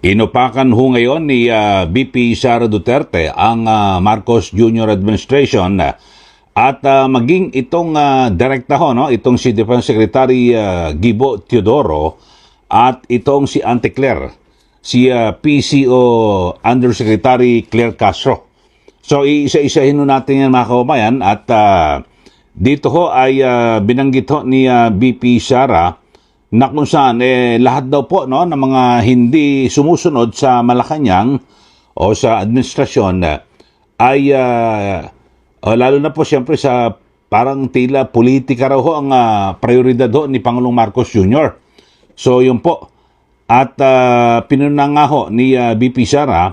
Inupakan ho ngayon ni VP Sara Duterte ang Marcos Jr. administration at maging itong direkta ho, no? Itong si Defense Secretary Gibo Teodoro at itong si Auntie Claire, si PCO Undersecretary Claire Castro. So iisa-isahin ho natin yan mga kababayan at dito ho ay binanggit ho ni VP Sara na kung saan lahat daw po no ng mga hindi sumusunod sa Malacanang o sa administrasyon ay lalo na po siyempre sa parang tila politika raw ho ang prioridad ho ni Pangulong Marcos Jr. So yun po. At pinuna nga ho ni VP Sara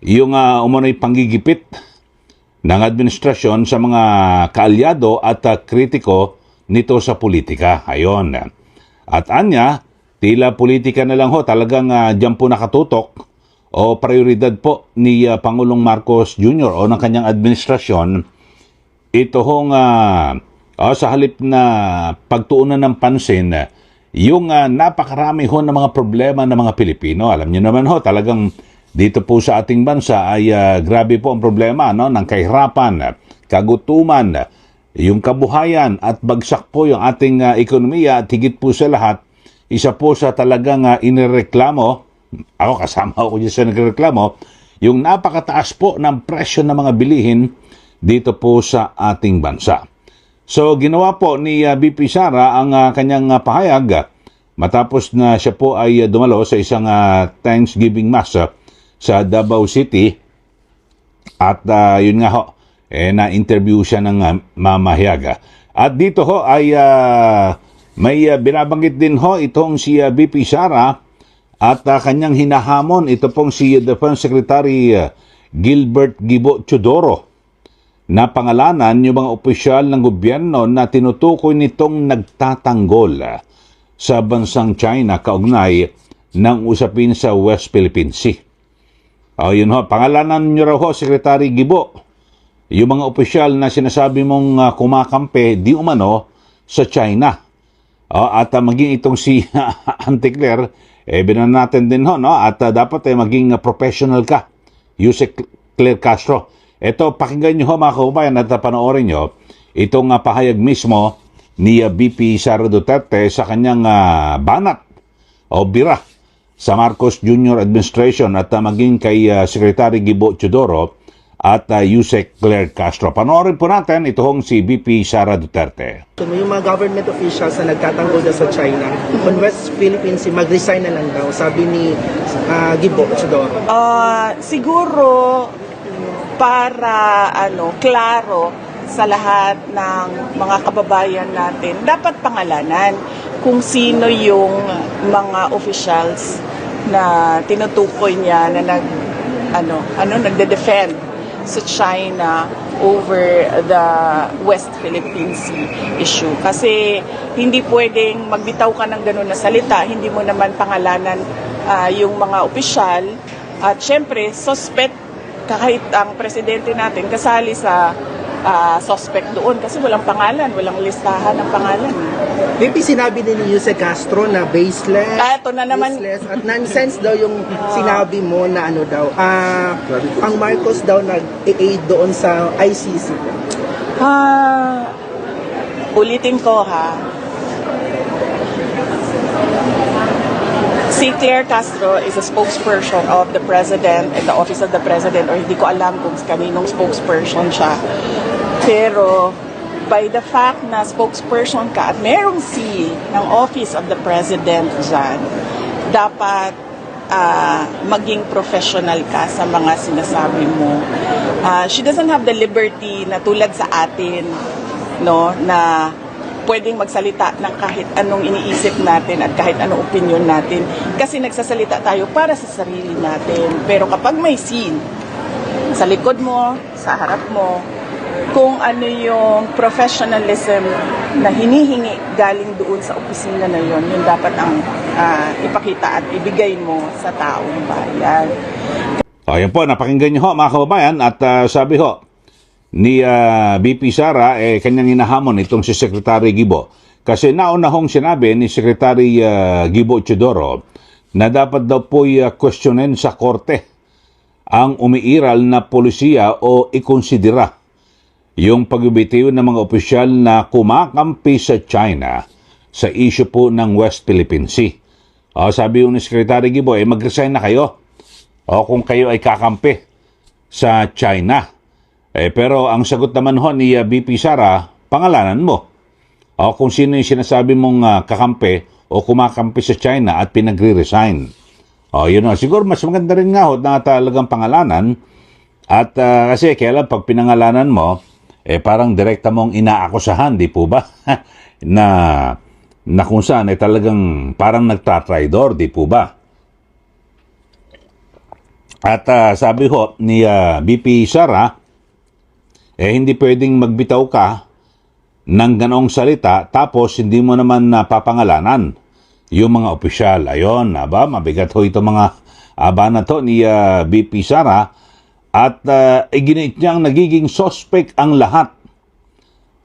yung umano'y panggigipit ng administrasyon sa mga kaalyado at kritiko nito sa politika. Ayon. At anya, tila politika na lang ho, talagang dyan po nakatutok o prioridad po ni Pangulong Marcos Jr. o ng kanyang administrasyon. Ito hong sa halip na pagtuunan ng pansin, yung napakarami ho ng mga problema ng mga Pilipino. Alam niyo naman ho, talagang dito po sa ating bansa ay grabe po ang problema no, ng kahirapan, kagutuman, yung kabuhayan at bagsak po yung ating ekonomiya at higit po sa lahat, isa po sa talagang inireklamo, ako kasama ako dyan sa nagreklamo, yung napakataas po ng presyo ng mga bilihin dito po sa ating bansa. So ginawa po ni VP Sara ang kanyang pahayag matapos na siya po ay dumalo sa isang Thanksgiving Mass sa Davao City at yun nga ho, na-interview siya ng mamahayag. At dito ho ay may binabanggit din ho itong si VP Sara at kanyang hinahamon ito pong si Defense Secretary Gilbert Gibo Teodoro na pangalanan yung mga opisyal ng gobyerno na tinutukoy nitong nagtatanggol sa bansang China kaugnay ng usapin sa West Philippine Sea. Yun ho, pangalanan nyo raw ho, Secretary Gibo, yung mga opisyal na sinasabi mong kumakampi di umano sa China. At maging itong si Auntie Claire, binan natin din ho, no? At dapat maging professional ka, Yusek Claire Castro. Ito, pakinggan nyo ho mga kaubayan at panoorin nyo itong pahayag mismo ni VP Sara Duterte sa kanyang banat o bira sa Marcos Jr. administration at maging kay Secretary Gibo Teodoro at Yusek Claire Castro. Panoorin po natin itong si VP Sara Duterte. So, yung mga government officials na nagtatanggol na sa China, on West Philippines, mag-resign na lang daw, sabi ni Gibo Teodoro. Siguro para klaro sa lahat ng mga kababayan natin, dapat pangalanan kung sino yung mga officials na tinutukoy niya na nagde-defend sa China over the West Philippine Sea issue. Kasi hindi pwedeng magbitaw ka ng gano'n na salita, hindi mo naman pangalanan yung mga opisyal. At syempre, suspect, kahit ang presidente natin kasali sa suspect doon kasi walang pangalan, walang listahan ng pangalan. Maybe sinabi din ni Yusek Castro na baseless, ito na naman, useless, at nonsense daw yung sinabi mo na ang Marcos daw nag-aid doon sa ICC. Ulitin ko si Claire Castro is a spokesperson of the President and the Office of the President, or hindi ko alam kung kaninong spokesperson siya. Pero by the fact na spokesperson ka at merong C ng Office of the President dyan, dapat maging professional ka sa mga sinasabi mo. She doesn't have the liberty na tulad sa atin, no, na pwedeng magsalita ng kahit anong iniisip natin at kahit anong opinion natin kasi nagsasalita tayo para sa sarili natin. Pero kapag may scene sa likod mo, sa harap mo, kung ano yung professionalism na hinihingi galing doon sa opisina na yon, yun dapat ang ipakita at ibigay mo sa taong bayan. Ayan po, napakinggan nyo ho mga kababayan at sabi ho ni VP Sara, kanyang hinahamon itong si Secretary Gibo. Kasi nauna hong sinabi ni Secretary Gibo Teodoro na dapat daw po'y questionin sa korte ang umiiral na polisiya o ikonsidera yung pagbibitiw ng mga opisyal na kumakampi sa China sa issue po ng West Philippine Sea. Sabi ni Secretary Gibo, mag-resign na kayo kung kayo ay kakampi sa China. Pero ang sagot naman ho ni VP Sara, pangalanan mo. Kung sino yung sinasabi mong kakampi o kumakampi sa China at pinagre-resign. Yun o. Siguro mas maganda rin nga ho na talagang pangalanan. At kasi kailan pag pinangalanan mo, parang direkta mong inaakusahan, di po ba? na kung saan talagang parang nagtatraidor, di po ba? At sabi ho ni VP Sara, hindi pwedeng magbitaw ka ng ganong salita tapos hindi mo naman napapangalanan yung mga opisyal. Ayon, mabigat ho ito mga na to ni VP Sara at iginit niyang nagiging suspect ang lahat.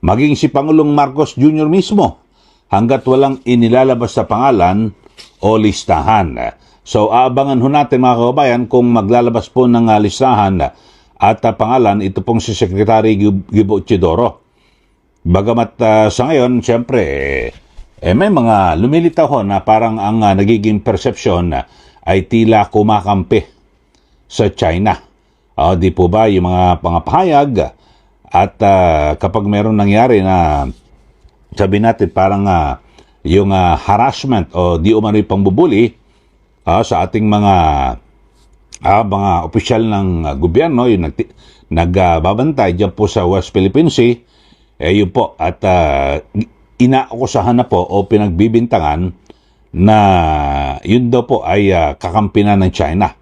Maging si Pangulong Marcos Jr. mismo hanggat walang inilalabas sa pangalan o listahan. So, aabangan ho natin mga kababayan kung maglalabas po ng listahan at pangalan ito pong si Secretary Gibo Chidoro. Bagamat sa ngayon, siyempre, may mga lumilitaw ho na parang ang nagiging persepsyon ay tila kumakampi sa China. Di po ba yung mga pangapahayag at kapag meron nangyari na sabi natin parang yung harassment o di umano'y pangbubuli sa ating mga opisyal ng gobyerno, yung nagbabantay dyan po sa West Philippine Sea, yun po, at inaakusahan na po o pinagbibintangan na yun daw po ay kakampi na ng China.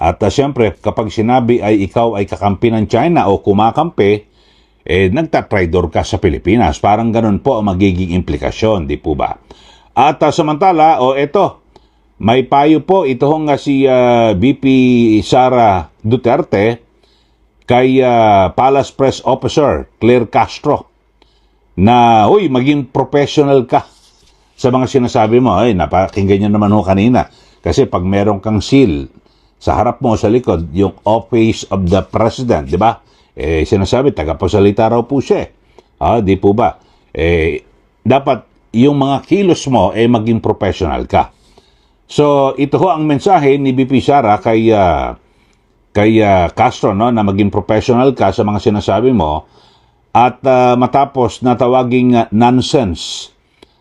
At siyempre, kapag sinabi ay ikaw ay kakampi ng China o kumakampi, nagtatraidor ka sa Pilipinas. Parang ganun po ang magiging implikasyon, di po ba? At samantala, eto, may payo po ito nga si VP Sara Duterte kay Palace Press Officer Claire Castro na, maging professional ka sa mga sinasabi mo. Napakinggan nyo naman ho kanina. Kasi pag meron kang seal sa harap mo, sa likod, yung Office of the President, di ba? Sinasabi, tagapagsalita raw po siya. Di po ba? Dapat yung mga kilos mo, maging professional ka. So, ito ho ang mensahe ni VP Sara kay Castro, no, na maging professional ka sa mga sinasabi mo at matapos na tawaging nonsense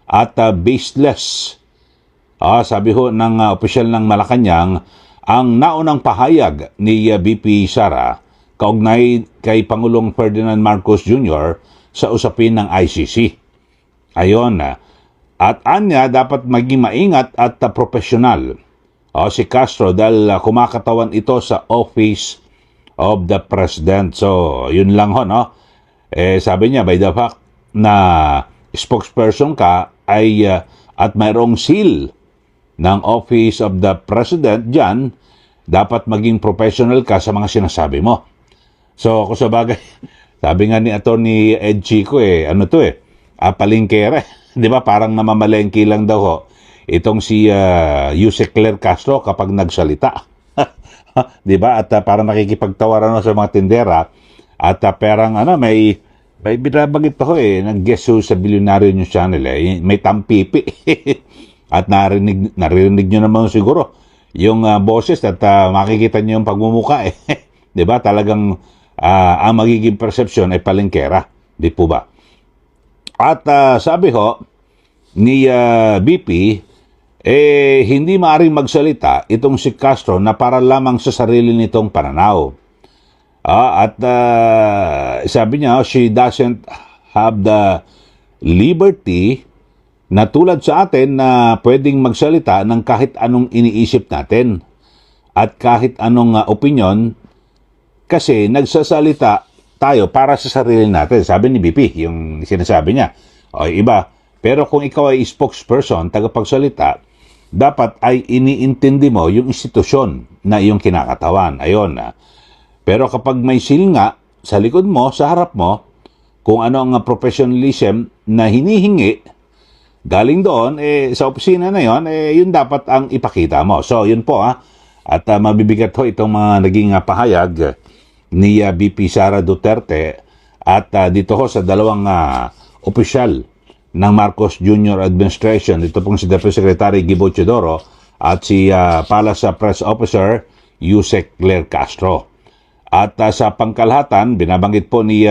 at baseless. Sabi ho ng opisyal ng Malacanang, ang naunang pahayag ni VP Sara kaugnay kay Pangulong Ferdinand Marcos Jr. sa usapin ng ICC. Ayon, at anya dapat maging maingat at profesional si Castro dahil kumakatawan ito sa Office of the President. So, yun lang ho, no? Sabi niya, by the fact na spokesperson ka ay at mayroong seal ng Office of the President dyan, dapat maging professional ka sa mga sinasabi mo. So, kung sa bagay, sabi nga ni Atty. Ed Chico, palingkera. Di ba? Parang namamalengke lang daw ho. Itong si Yusek Claire Castro kapag nagsalita. Di ba? At parang nakikipagtawaran sa mga tindera. At parang may binabagit ako nag-guest sa Billionaire News Channel may tampipi. At narinig nyo naman siguro yung boses at makikita nyo yung pagmumuka Di ba? Talagang ang magiging perception ay palengkera. Di po ba? At sabi ho ni BP, hindi maaaring magsalita itong si Castro na para lamang sa sarili nitong pananaw. At sabi niya, she doesn't have the liberty na tulad sa atin na pwedeng magsalita ng kahit anong iniisip natin at kahit anong opinion kasi nagsasalita tayo para sa sarili natin. Sabi ni BP, yung sinasabi niya. Iba. Pero kung ikaw ay spokesperson, tagapagsalita, dapat ay iniintindi mo yung institusyon na iyong kinakatawan. Ayon. Pero kapag may seal nga sa likod mo, sa harap mo, kung ano ang professionalism na hinihingi galing doon, sa opisina na yon, yun dapat ang ipakita mo. So, yun po At mabibigat ho itong mga naging pahayag ni VP Sara Duterte at dito ho sa dalawang opisyal ng Marcos Jr. Administration. Ito pong si Deputy Secretary Gibo Teodoro at si Palace Press Officer Yusek Claire Castro. At sa pangkalahatan, binabanggit po ni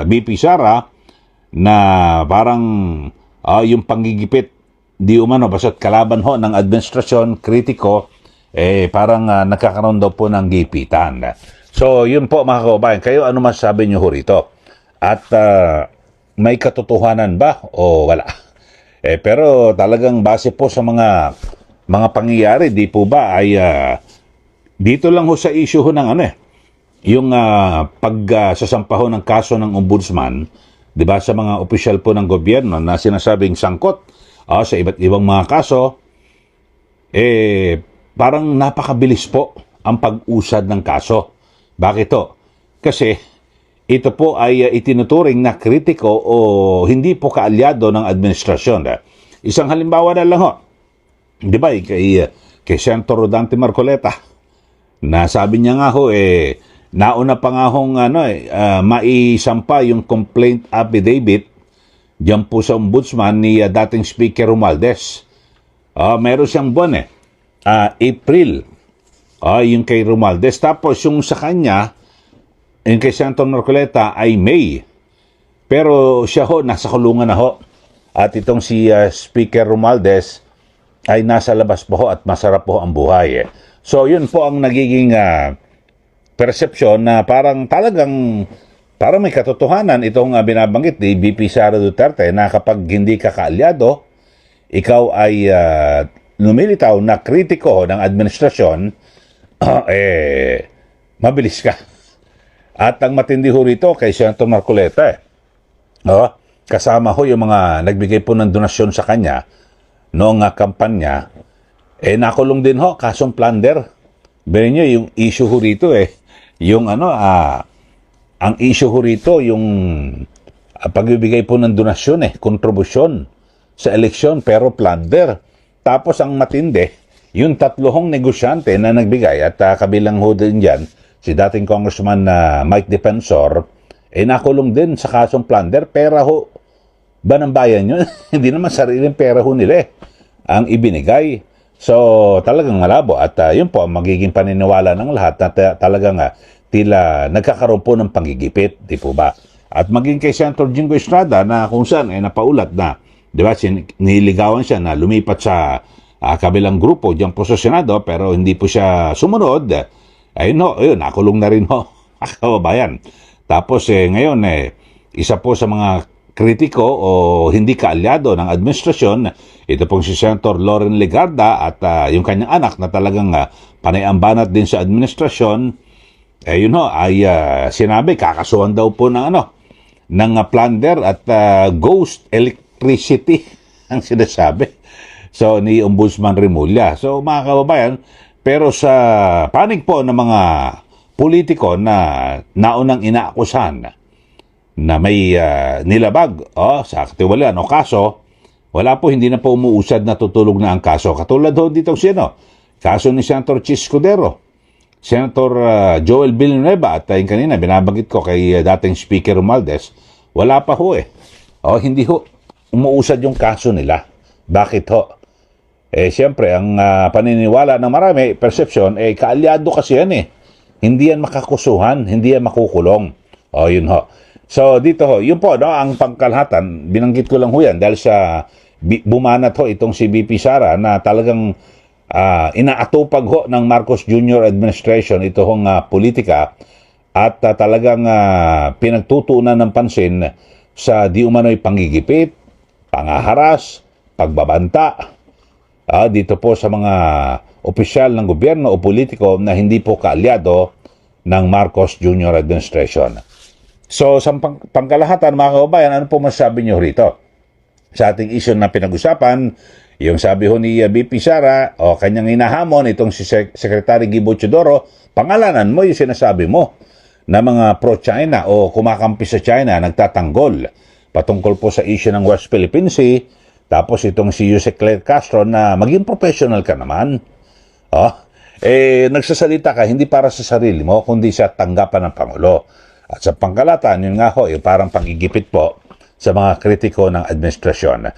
VP Sara na parang yung panggigipit di umano basta't kalaban ho ng administrasyon kritiko parang nagkakaroon daw po ng gipitan. So yun po mga kababayan, kayo ano masasabi nyo ho rito? At may katotohanan ba o wala? Pero talagang base po sa mga pangyayari, di po ba ay dito lang ho sa issue ho ng yung pagsasampaho ng kaso ng ombudsman, di ba, sa mga opisyal po ng gobyerno na sinasabing sangkot sa iba't ibang mga kaso, parang napakabilis po ang pag-usad ng kaso. Bakit to? Kasi ito po ay itinuturing na kritiko o hindi po kaalyado ng administrasyon. Isang halimbawa na lang ho. Di ba, kay Senator Rodante Marcoleta, na sabi niya nga ho, nauna pa nga hong maisampa yung complaint affidavit diyan po sa ombudsman ni dating Speaker Romualdez. Meron siyang buwan April. Yung kay Romualdez. Tapos yung sa kanya, yung kay Senator Marcoleta ay May. Pero siya ho, nasa kulungan na ho. At itong si Speaker Romualdez ay nasa labas po ho at masarap po ang buhay. So yun po ang nagiging perception na parang parang may katotohanan itong binabanggit ni VP Sara Duterte na kapag hindi ka kaalyado, ikaw ay lumilitaw na kritiko ng administrasyon, mabilis ka. At ang matindi ho rito kay Senator Marcoleta, kasama ho yung mga nagbigay po ng donasyon sa kanya noong kampanya, nakulong din ho, kasong plunder. Beri nyo, yung issue ho rito yung ang issue ho rito, yung pagbibigay po ng donasyon kontribusyon sa eleksyon, pero plunder. Tapos ang matindi, yung tatlohong negosyante na nagbigay at kabilang ho din dyan, si dating Congressman Mike Defensor, nakulong din sa kasong plunder. Pera ho ba ng bayan yun? Hindi naman sariling pera ho nila ang ibinigay. So talagang malabo at yun po magiging paniniwala ng lahat na talagang tila nagkakaroon po ng panggigipit, di po ba? At maging kay Senator Jingo Estrada na kung saan napaulat na, di ba, niligawan siya na lumipat sa kabilang grupo diyan po sa Senado pero hindi po siya sumunod. Ayun ho, nakulong na rin ho, kababayan. Tapos ngayon isa po sa mga kritiko o hindi kaalyado ng administrasyon, ito pong si Senator Loren Legarda at yung kanyang anak na talagang panay-ambanat din sa administrasyon, yun ho, ay sinabi kakasuhan daw po ng plunder at ghost electricity ang sinasabi. So ni Ombudsman Remulla. So mga kababayan, pero sa panig po ng mga politiko na naunang inaakusahan na may nilabag sa katiwalian o kaso, wala po, hindi na po umuusad na tutulog na ang kaso. Katulad ho dito kaso ni Senator Chis Escudero, Senator Joel Villanueva at yung kanina binabanggit ko kay dating Speaker Romualdez, wala pa ho hindi ho umuusad yung kaso nila. Bakit ho? Siyempre, ang paniniwala ng marami, perception, kaalyado kasi yan Hindi yan makakusuhan, hindi yan makukulong. Yun ho. So, dito ho, yun po, ang pangkalahatan, binanggit ko lang ho yan dahil sa bumanat ho itong si VP Sara na talagang inaatupag ho ng Marcos Jr. Administration ito hong politika at talagang pinagtutuunan ng pansin sa di umano'y panggigipit, pangaharas, pagbabanta, dito po sa mga opisyal ng gobyerno o politiko na hindi po kaalyado ng Marcos Jr. Administration. So, sa pangkalahatan, mga kababayan, ano po masasabi nyo rito? Sa ating issue na pinag-usapan, yung sabi ho ni VP Sara, kanyang hinahamon, itong si Secretary Gibo Teodoro, pangalanan mo yung sinasabi mo na mga pro-China o kumakampi sa China, nagtatanggol patungkol po sa issue ng West Philippine Sea, Tapos itong si Jose Claire Castro na maging professional ka naman. Nagsasalita ka hindi para sa sarili mo, kundi sa tanggapan ng Pangulo. At sa pangkalatan, yun nga ho, parang pangigipit po sa mga kritiko ng administrasyon.